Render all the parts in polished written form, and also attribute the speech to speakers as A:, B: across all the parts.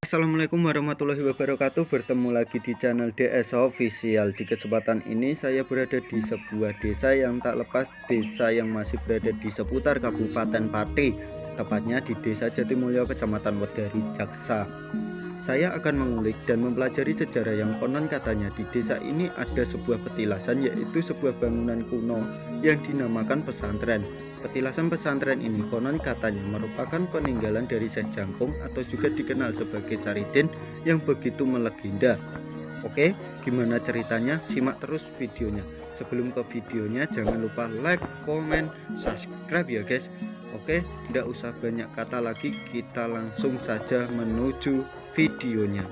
A: Assalamualaikum warahmatullahi wabarakatuh. Bertemu lagi di channel DS Official. Di kesempatan ini saya berada di sebuah desa yang tak lepas desa yang masih berada di seputar Kabupaten Pati, tepatnya di Desa Jatimulyo, Kecamatan Wedari, Jaksa. Saya akan mengulik dan mempelajari sejarah yang konon katanya di desa ini ada sebuah petilasan, yaitu sebuah bangunan kuno yang dinamakan pesantren. Petilasan pesantren ini konon katanya merupakan peninggalan dari Syekh Jangkung atau juga dikenal sebagai Saridin yang begitu melegenda. Oke, gimana ceritanya? Simak terus videonya. Sebelum ke videonya jangan lupa like, komen, subscribe ya guys. Oke, tidak usah banyak kata lagi, kita langsung saja menuju videonya.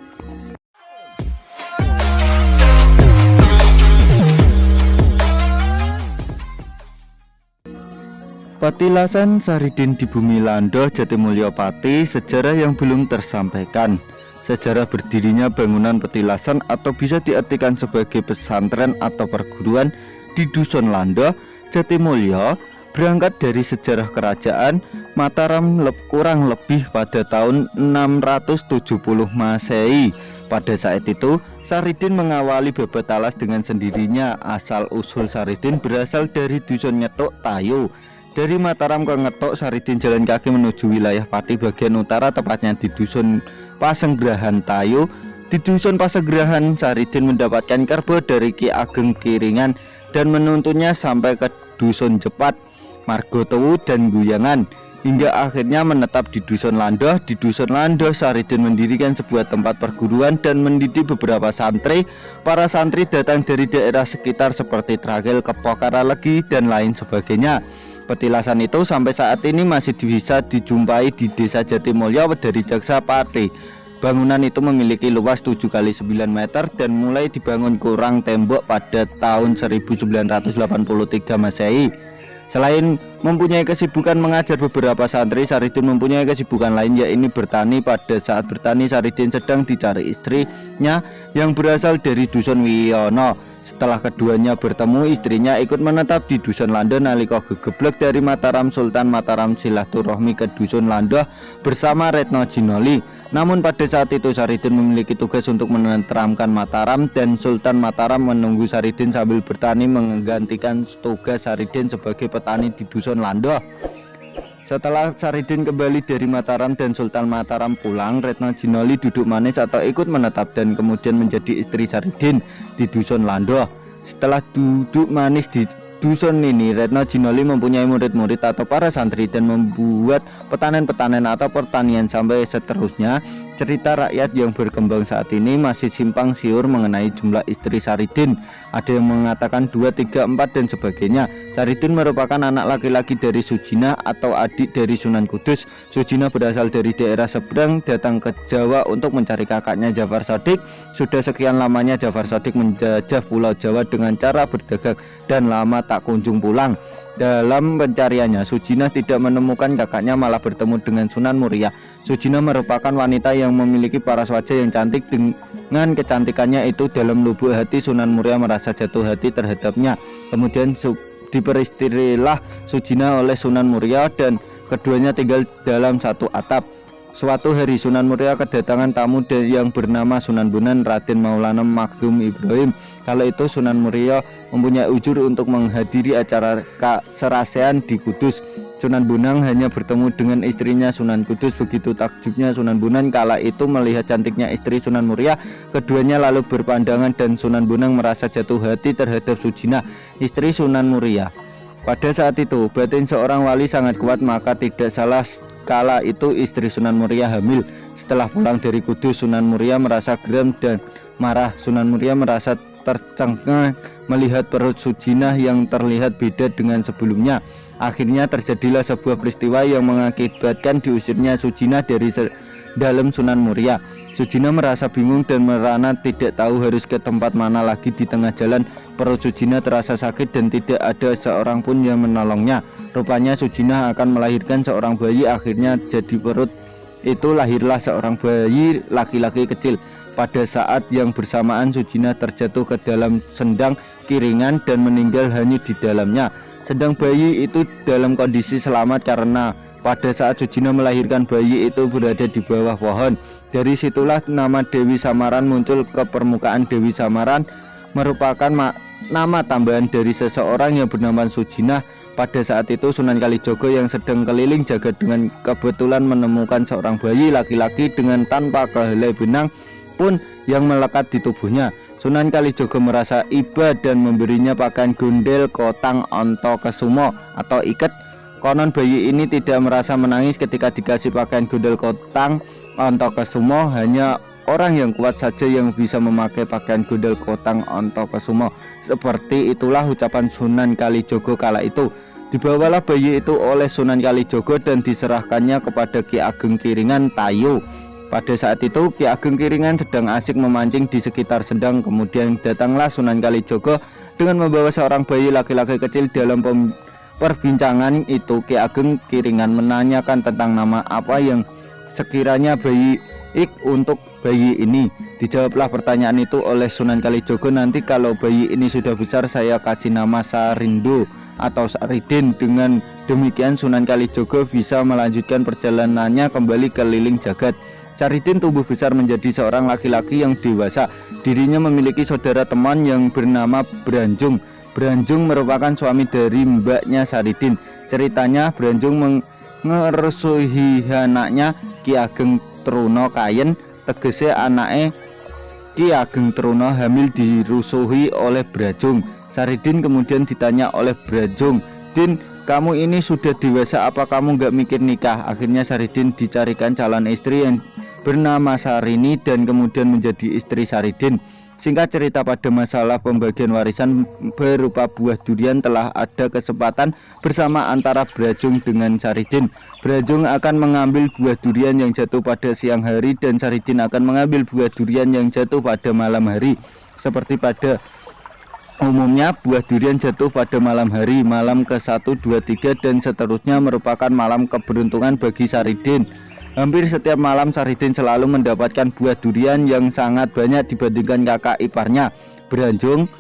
A: Petilasan Saridin di Bumi Lando, Jatimulyo, Pati, sejarah yang belum tersampaikan. Sejarah berdirinya bangunan petilasan atau bisa diartikan sebagai pesantren atau perguruan di Dusun Lando, Jatimulyo berangkat dari sejarah kerajaan Mataram kurang lebih pada tahun 670 Masehi. Pada saat itu Saridin mengawali babat talas dengan sendirinya. Asal usul Saridin berasal dari Dusun Nyetuk, Tayo. Dari Mataram ke Ngetok, Saridin jalan kaki menuju wilayah Pati bagian utara, tepatnya di Dusun Pasenggrahan, Tayo. Di Dusun Pasenggrahan, Saridin mendapatkan kerbo dari Ki Ageng Kiringan dan menuntunnya sampai ke Dusun Jepat, Margotowo dan Guyangan, hingga akhirnya menetap di Dusun Lando. Di Dusun Lando, Saridin mendirikan sebuah tempat perguruan dan mendidik beberapa santri. Para santri datang dari daerah sekitar seperti Tragel, Kepo, Karalegi, dan lain sebagainya. Petilasan itu sampai saat ini masih bisa dijumpai di Desa Jatimulyo, Wedari, Jaksa, Pati. Bangunan itu memiliki luas 7 x 9 meter dan mulai dibangun kurang tembok pada tahun 1983 Masehi. Selain mempunyai kesibukan mengajar beberapa santri, Saridin mempunyai kesibukan lain, yaitu bertani. Pada saat bertani, Saridin sedang dicari istrinya yang berasal dari Dusun Wiyono. Setelah keduanya bertemu, istrinya ikut menetap di Dusun Lando. Nalika gegeblek dari Mataram, Sultan Mataram silaturahmi ke Dusun Lando bersama Retno Jinoli. Namun pada saat itu Saridin memiliki tugas untuk menenteramkan Mataram, dan Sultan Mataram menunggu Saridin sambil bertani, menggantikan tugas Saridin sebagai petani di Dusun Lando. Setelah Saridin kembali dari Mataram dan Sultan Mataram pulang, Retno Jinoli duduk manis atau ikut menetap dan kemudian menjadi istri Saridin di Dusun Lando. Setelah duduk manis di dusun ini, Retno Jinoli mempunyai murid-murid atau para santri dan membuat petanen-petanen atau pertanian sampai seterusnya. Cerita rakyat yang berkembang saat ini masih simpang siur mengenai jumlah istri Saridin. Ada yang mengatakan 2, 3, 4 dan sebagainya. Saridin merupakan anak laki-laki dari Sujina atau adik dari Sunan Kudus. Sujina berasal dari daerah seberang, datang ke Jawa untuk mencari kakaknya Jafar Shadiq. Sudah sekian lamanya Jafar Shadiq menjajah Pulau Jawa dengan cara berdagang dan lama tak kunjung pulang. Dalam pencariannya, Sujina tidak menemukan kakaknya, malah bertemu dengan Sunan Muria. Sujina merupakan wanita yang memiliki paras wajah yang cantik. Dengan kecantikannya itu, dalam lubuk hati Sunan Muria merasa jatuh hati terhadapnya. Kemudian diperistilah Sujina oleh Sunan Muria dan keduanya tinggal dalam satu atap. Suatu hari Sunan Muria kedatangan tamu yang bernama Sunan Bonang, Raden Maulana Magdum Ibrahim. Kala itu Sunan Muria mempunyai ujur untuk menghadiri acara serasean di Kudus. Sunan Bonang hanya bertemu dengan istrinya Sunan Kudus. Begitu takjubnya Sunan Bonang kala itu melihat cantiknya istri Sunan Muria. Keduanya lalu berpandangan dan Sunan Bonang merasa jatuh hati terhadap Sujina, istri Sunan Muria. Pada saat itu batin seorang wali sangat kuat, maka tidak salah kala itu istri Sunan Muria hamil. Setelah pulang dari Kudus, Sunan Muria merasa geram dan marah. Sunan Muria merasa tercengang melihat perut Sujina yang terlihat beda dengan sebelumnya. Akhirnya terjadilah sebuah peristiwa yang mengakibatkan diusirnya Sujina dari dalam Sunan Muria. Sujina merasa bingung dan merana, tidak tahu harus ke tempat mana lagi. Di tengah jalan, perut Sujina terasa sakit dan tidak ada seorang pun yang menolongnya. Rupanya Sujina akan melahirkan seorang bayi. Akhirnya jadi perut itu lahirlah seorang bayi laki-laki kecil. Pada saat yang bersamaan Sujina terjatuh ke dalam sendang Kiringan dan meninggal hanyut di dalamnya. Sedang bayi itu dalam kondisi selamat karena Pada saat Sujina melahirkan bayi itu berada di bawah pohon. Dari situlah nama Dewi Samaran muncul ke permukaan. Dewi Samaran merupakan nama tambahan dari seseorang yang bernama Sujina. Pada saat itu Sunan Kalijogo yang sedang keliling jagat dengan kebetulan menemukan seorang bayi laki-laki dengan tanpa kehelai benang pun yang melekat di tubuhnya. Sunan Kalijogo merasa iba dan memberinya pakaian gundel kotang onto kesumo atau iket. Konon bayi ini tidak merasa menangis ketika dikasih pakaian gundel kotang onto kesumo. Hanya orang yang kuat saja yang bisa memakai pakaian gundel kotang onto kesumo. Seperti itulah ucapan Sunan Kalijogo kala itu. Dibawalah bayi itu oleh Sunan Kalijogo dan diserahkannya kepada Ki Ageng Kiringan Tayo. Pada saat itu Ki Ageng Kiringan sedang asik memancing di sekitar Sendang. Kemudian datanglah Sunan Kalijogo dengan membawa seorang bayi laki-laki kecil. Dalam perbincangan itu Ki Ageng Kiringan menanyakan tentang nama apa yang sekiranya baik untuk bayi ini. Dijawablah pertanyaan itu oleh Sunan Kalijogo, nanti kalau bayi ini sudah besar saya kasih nama Sarindo atau Saridin. Dengan demikian Sunan Kalijogo bisa melanjutkan perjalanannya kembali keliling jagat. Saridin tumbuh besar menjadi seorang laki-laki yang dewasa. Dirinya memiliki saudara teman yang bernama Branjung. Branjung merupakan suami dari mbaknya Saridin. Ceritanya Branjung mengerusuhi anaknya Ki Ageng Truno Kayen, tegese anake Ki Ageng Truno hamil dirusuhi oleh Brajung. Saridin kemudian ditanya oleh Brajung, "Din, kamu ini sudah dewasa, apa kamu gak mikir nikah?" Akhirnya Saridin dicarikan calon istri yang bernama Sarini dan kemudian menjadi istri Saridin. Singkat cerita, pada masalah pembagian warisan berupa buah durian telah ada kesempatan bersama antara Brajung dengan Saridin. Brajung akan mengambil buah durian yang jatuh pada siang hari dan Saridin akan mengambil buah durian yang jatuh pada malam hari. Seperti pada umumnya buah durian jatuh pada malam hari, malam ke-1, 2, 3 dan seterusnya merupakan malam keberuntungan bagi Saridin. Hampir setiap malam Saridin selalu mendapatkan buah durian yang sangat banyak dibandingkan kakak iparnya Branjung.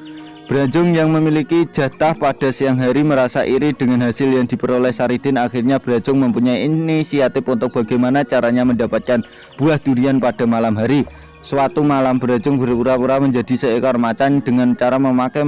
A: Branjung yang memiliki jatah pada siang hari merasa iri dengan hasil yang diperoleh Saridin. Akhirnya Branjung mempunyai inisiatif untuk bagaimana caranya mendapatkan buah durian pada malam hari. Suatu malam Branjung berpura-pura menjadi seekor macan dengan cara memakai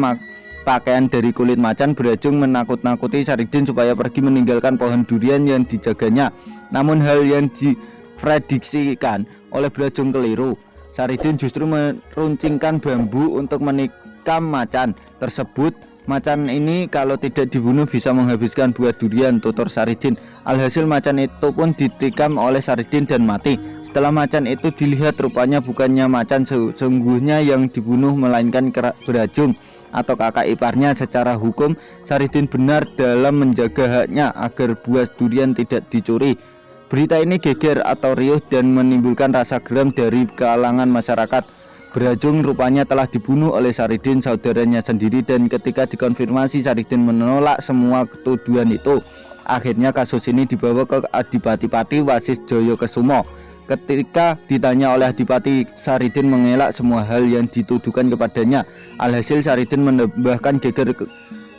A: pakaian dari kulit macan. Brajung menakut-nakuti Saridin supaya pergi meninggalkan pohon durian yang dijaganya. Namun hal yang diprediksikan oleh Brajung keliru. Saridin justru meruncingkan bambu untuk menikam macan tersebut. Macan ini kalau tidak dibunuh bisa menghabiskan buah durian, tutur Saridin. Alhasil macan itu pun ditikam oleh Saridin dan mati. Setelah macan itu dilihat, rupanya bukannya macan sesungguhnya yang dibunuh melainkan Brajung atau kakak iparnya. Secara hukum Saridin benar dalam menjaga haknya agar buah durian tidak dicuri. Berita ini geger atau riuh dan menimbulkan rasa geram dari kalangan masyarakat. Brajung rupanya telah dibunuh oleh Saridin, saudaranya sendiri, dan ketika dikonfirmasi Saridin menolak semua tuduhan itu. Akhirnya kasus ini dibawa ke Adipati Wasis Joyokesumo. Ketika ditanya oleh Adipati, Saridin mengelak semua hal yang dituduhkan kepadanya. Alhasil Saridin menambahkan geger ke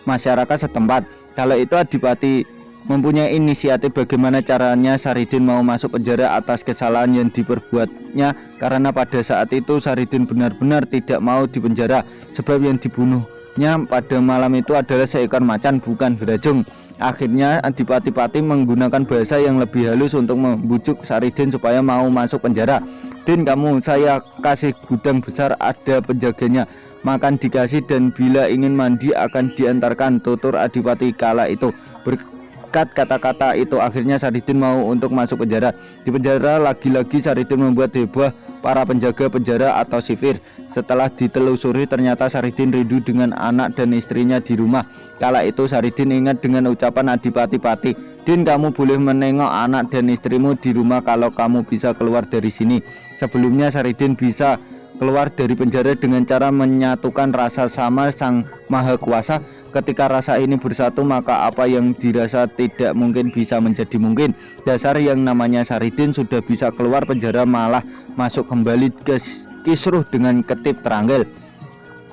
A: masyarakat setempat. Kala itu Adipati mempunyai inisiatif bagaimana caranya Saridin mau masuk penjara atas kesalahan yang diperbuatnya, karena pada saat itu Saridin benar-benar tidak mau dipenjara sebab yang dibunuhnya pada malam itu adalah seekor macan, bukan Brajung. Akhirnya Adipati menggunakan bahasa yang lebih halus untuk membujuk Saridin supaya mau masuk penjara. "Din, kamu saya kasih gudang besar, ada penjaganya, makan dikasih dan bila ingin mandi akan diantarkan," tutur Adipati kala itu. Berkat kata-kata itu akhirnya Saridin mau untuk masuk penjara. Di penjara lagi-lagi Saridin membuat heboh para penjaga penjara atau sipir. Setelah ditelusuri ternyata Saridin rindu dengan anak dan istrinya di rumah. Kala itu Saridin ingat dengan ucapan Adipati, "Din, kamu boleh menengok anak dan istrimu di rumah kalau kamu bisa keluar dari sini." Sebelumnya Saridin bisa keluar dari penjara dengan cara menyatukan rasa sama Sang Maha Kuasa. Ketika rasa ini bersatu, maka apa yang dirasa tidak mungkin bisa menjadi mungkin. Dasar yang namanya Saridin sudah bisa keluar penjara malah masuk kembali ke kisruh dengan ketip teranggil.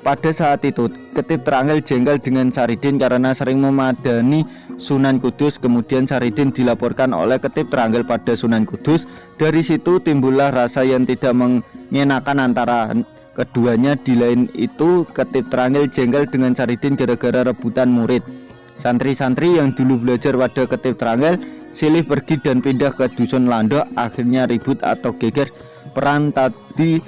A: Pada saat itu Ketip Trangel jengkel dengan Saridin karena sering memadani Sunan Kudus. Kemudian Saridin dilaporkan oleh Ketip Trangel pada Sunan Kudus. Dari situ timbullah rasa yang tidak mengenakan antara keduanya. Di lain itu Ketip Trangel jengkel dengan Saridin gara-gara rebutan murid. Santri-santri yang dulu belajar pada Ketip Trangel silih pergi dan pindah ke Dusun Lando. Akhirnya ribut atau geger peran tadi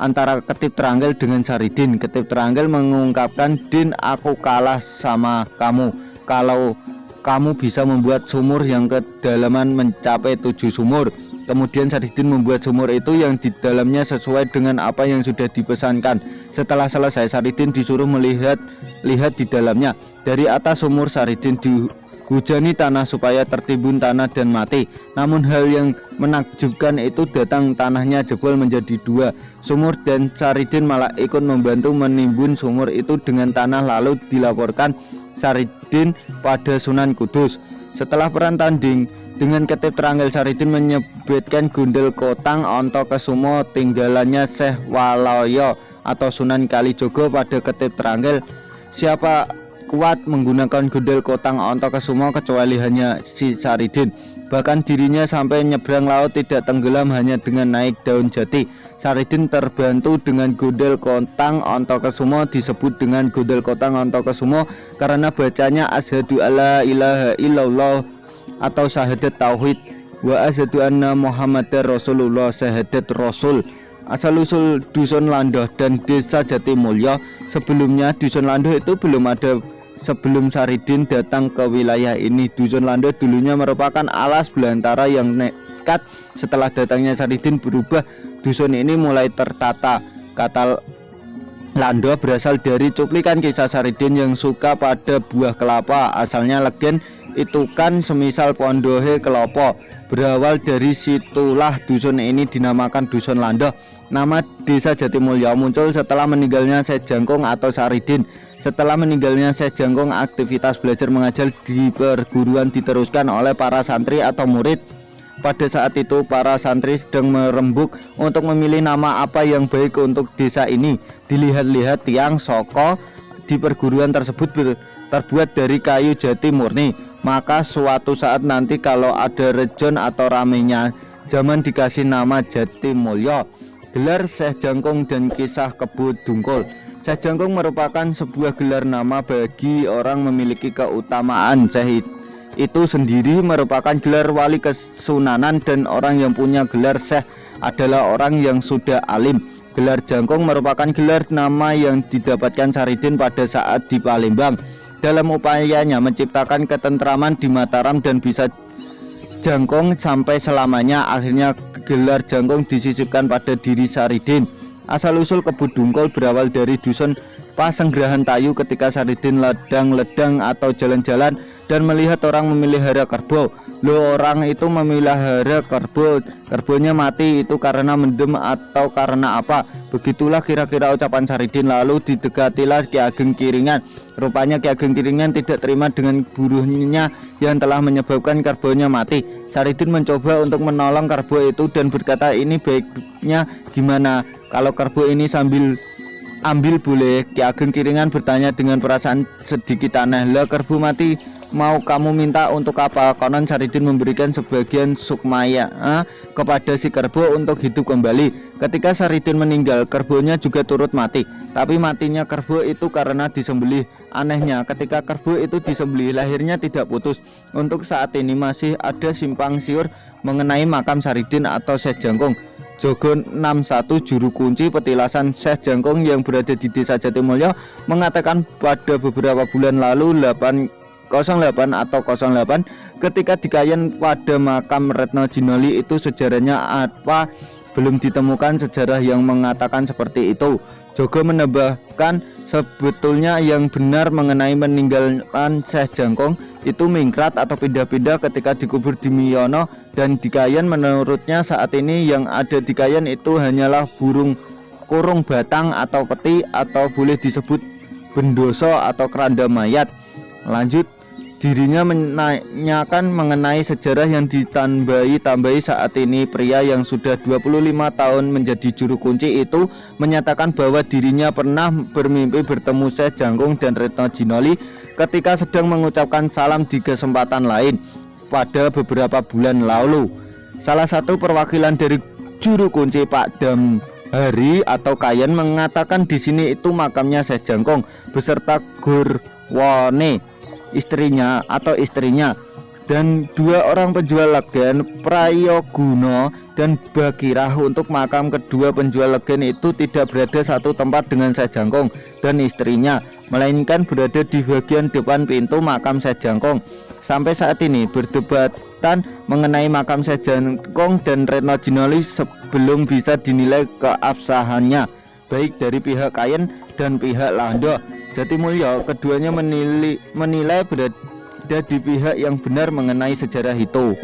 A: antara Ketip Trangel dengan Saridin. Ketip Trangel mengungkapkan, "Din, aku kalah sama kamu. Kalau kamu bisa membuat sumur yang kedalaman mencapai 7 sumur." Kemudian Saridin membuat sumur itu yang di dalamnya sesuai dengan apa yang sudah dipesankan. Setelah selesai, Saridin disuruh melihat di dalamnya. Dari atas sumur, Saridin dihujani tanah supaya tertimbun tanah dan mati. Namun hal yang menakjubkan itu datang, tanahnya jebol menjadi 2 sumur dan Saridin malah ikut membantu menimbun sumur itu dengan tanah. Lalu dilaporkan Saridin pada Sunan Kudus. Setelah perang tanding dengan Ketip Trangel, Saridin menyebutkan Gundel Kotang Antokesumo tinggalannya Syekh Waloyo atau Sunan Kalijogo pada Ketip Trangel. Siapa kuat menggunakan Gundel Kotang Antokesumo kecuali hanya si Saridin. Bahkan dirinya sampai nyebrang laut tidak tenggelam hanya dengan naik daun jati. Saridin terbantu dengan Gundel Kotang Antokesumo. Disebut dengan Gundel Kotang Antokesumo karena bacanya asyhadu alla ilaha illallah atau syahadat tauhid wa asyhadu anna Muhammadar Rasulullah, syahadat Rasul. Asal usul Dusun Lando dan Desa Jatimulyo. Sebelumnya Dusun Lando itu belum ada sebelum Saridin datang ke wilayah ini. Dusun Lando dulunya merupakan alas belantara yang nekat. Setelah datangnya Saridin berubah, dusun ini mulai tertata. Kata Lando berasal dari cuplikan kisah Saridin yang suka pada buah kelapa. Asalnya Legen itu kan semisal pondohe kelopo. Berawal dari situlah dusun ini dinamakan Dusun Lando. Nama Desa Jatimulyo muncul setelah meninggalnya Syekh Jangkung atau Saridin. Setelah meninggalnya Syekh Jangkung, aktivitas belajar mengajar di perguruan diteruskan oleh para santri atau murid. Pada saat itu para santri sedang merembuk untuk memilih nama apa yang baik untuk desa ini. Dilihat-lihat tiang soko di perguruan tersebut terbuat dari kayu jati murni. Maka suatu saat nanti kalau ada rejon atau ramenya zaman dikasih nama Jatimulyo. Gelar Syekh Jangkung dan kisah Kebo Dungkul. Syekh Jangkung merupakan sebuah gelar nama bagi orang memiliki keutamaan. Syekh itu sendiri merupakan gelar wali kesunanan dan orang yang punya gelar Syekh adalah orang yang sudah alim. Gelar Jangkung merupakan gelar nama yang didapatkan Saridin pada saat di Palembang. Dalam upayanya menciptakan ketentraman di Mataram dan bisa jangkung sampai selamanya, akhirnya gelar jangkung disisipkan pada diri Saridin. Asal-usul Kebo Dungkul berawal dari dusun Pasenggrahan Tayu ketika Saridin ledang-ledang atau jalan-jalan dan melihat orang memelihara kerbau. Orang itu memelihara kerbau, kerbonya mati, itu karena mendem atau karena apa? Begitulah kira-kira ucapan Saridin. Lalu didekatilah Ki Ageng Kiringan. Rupanya Ki Ageng Kiringan tidak terima dengan buruhnya yang telah menyebabkan kerbaunya mati. Saridin mencoba untuk menolong kerbau itu dan berkata, "Ini baiknya gimana? Kalau kerbau ini sambil ambil boleh?" Ki Ageng Kiringan bertanya dengan perasaan sedikit aneh, "Lah kerbau mati mau kamu minta untuk apa?" Konon Saridin memberikan sebagian sukmaya kepada si kerbau untuk hidup kembali. Ketika Saridin meninggal, kerbaunya juga turut mati. Tapi matinya kerbau itu karena disembelih. Anehnya, ketika kerbau itu disembelih, lahirnya tidak putus. Untuk saat ini masih ada simpang siur mengenai makam Saridin atau Syekh Jangkung. Jogo 61 juru kunci petilasan Syekh Jangkung yang berada di Desa Jatimulyo mengatakan pada beberapa bulan lalu 08 atau 08 ketika di Kayen pada makam Retno Jinoli itu sejarahnya apa belum ditemukan sejarah yang mengatakan seperti itu. Jogo menambahkan sebetulnya yang benar mengenai meninggalan Syekh Jangkung itu mingkrat atau pindah-pindah ketika dikubur di Miyono dan di Kayen. Menurutnya saat ini yang ada di Kayen itu hanyalah burung kurung batang atau peti atau boleh disebut bendoso atau keranda mayat. Lanjut, Dirinya menanyakan mengenai sejarah yang ditambahi saat ini. Pria yang sudah 25 tahun menjadi juru kunci itu menyatakan bahwa dirinya pernah bermimpi bertemu Syekh Jangkung dan Retno Ginoli ketika sedang mengucapkan salam di kesempatan lain pada beberapa bulan lalu. Salah satu perwakilan dari juru kunci, Pak Damhari atau Kayen, mengatakan di sini itu makamnya Syekh Jangkung beserta Gurwone, istrinya, dan 2 orang penjual legen, Prayoguno dan Bagirah. Untuk makam kedua penjual legen itu tidak berada satu tempat dengan Syekh Jangkung dan istrinya, melainkan berada di bagian depan pintu makam Syekh Jangkung. Sampai saat ini perdebatan mengenai makam Syekh Jangkung dan Retno Ginoli sebelum bisa dinilai keabsahannya baik dari pihak Kayen dan pihak Lando Jatimulyo. Keduanya menilai berada di pihak yang benar mengenai sejarah itu.